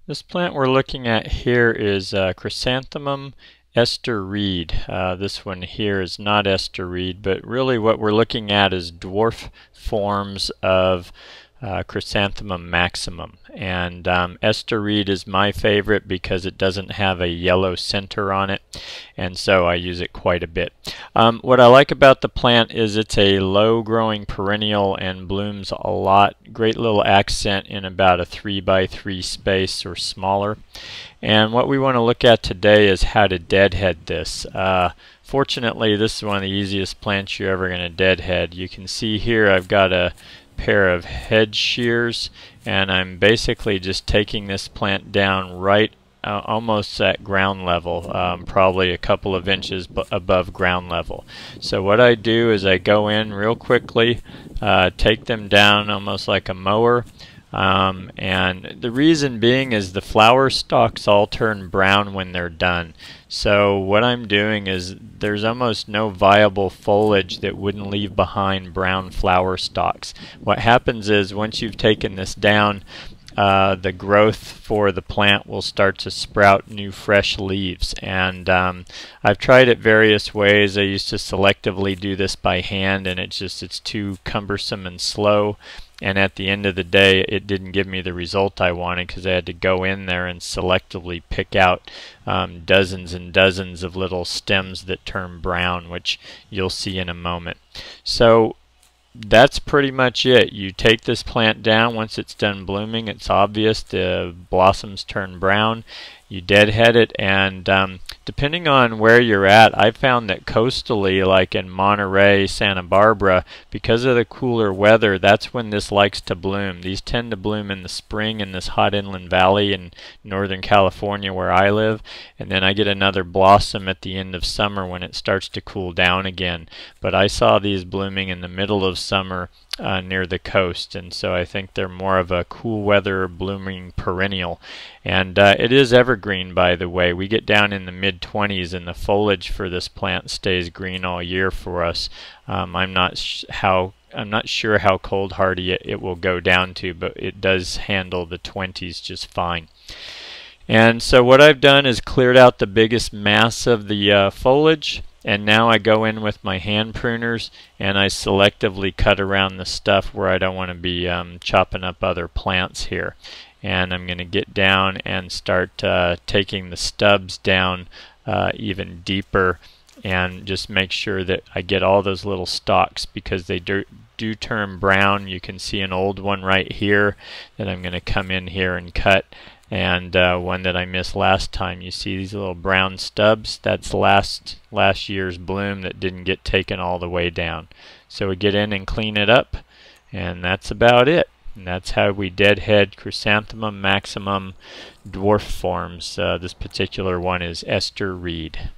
This plant we're looking at here is Chrysanthemum Esther Reed. This one here is not Esther Reed, but really what we're looking at is dwarf forms of Chrysanthemum maximum. And Esther Reed is my favorite because it doesn't have a yellow center on it, and so I use it quite a bit. What I like about the plant is it's a low growing perennial and blooms a lot. Great little accent in about a 3x3 space or smaller. And what we want to look at today is how to deadhead this. Fortunately, this is one of the easiest plants you're ever going to deadhead. You can see here I've got a pair of hedge shears, and I'm basically just taking this plant down right almost at ground level, probably a couple of inches above ground level. So what I do is I go in real quickly, take them down almost like a mower. And the reason being is the flower stalks all turn brown when they're done. So what I'm doing is there's almost no viable foliage that wouldn't leave behind brown flower stalks. What happens is once you've taken this down, the growth for the plant will start to sprout new fresh leaves. And I've tried it various ways. I used to selectively do this by hand, and it's too cumbersome and slow. And at the end of the day, it didn't give me the result I wanted because I had to go in there and selectively pick out dozens and dozens of little stems that turn brown, which you'll see in a moment. So that's pretty much it. You take this plant down. Once it's done blooming, it's obvious the blossoms turn brown. You deadhead it, and depending on where you're at, I found that coastally, like in Monterey, Santa Barbara, because of the cooler weather, that's when this likes to bloom. These tend to bloom in the spring in this hot inland valley in Northern California where I live, and then I get another blossom at the end of summer when it starts to cool down again. But I saw these blooming in the middle of summer near the coast, and so I think they're more of a cool weather blooming perennial. And it is evergreen, by the way. We get down in the mid-20s and the foliage for this plant stays green all year for us. I'm not sure how cold hardy it will go down to, but it does handle the 20s just fine. And so what I've done is cleared out the biggest mass of the foliage, and now I go in with my hand pruners and I selectively cut around the stuff where I don't want to be chopping up other plants here. And I'm going to get down and start taking the stubs down even deeper, and just make sure that I get all those little stalks because they do turn brown. You can see an old one right here that I'm going to come in here and cut. And one that I missed last time, you see these little brown stubs? That's last year's bloom that didn't get taken all the way down. So we get in and clean it up, and that's about it. And that's how we deadhead Chrysanthemum maximum dwarf forms. This particular one is Esther Reed.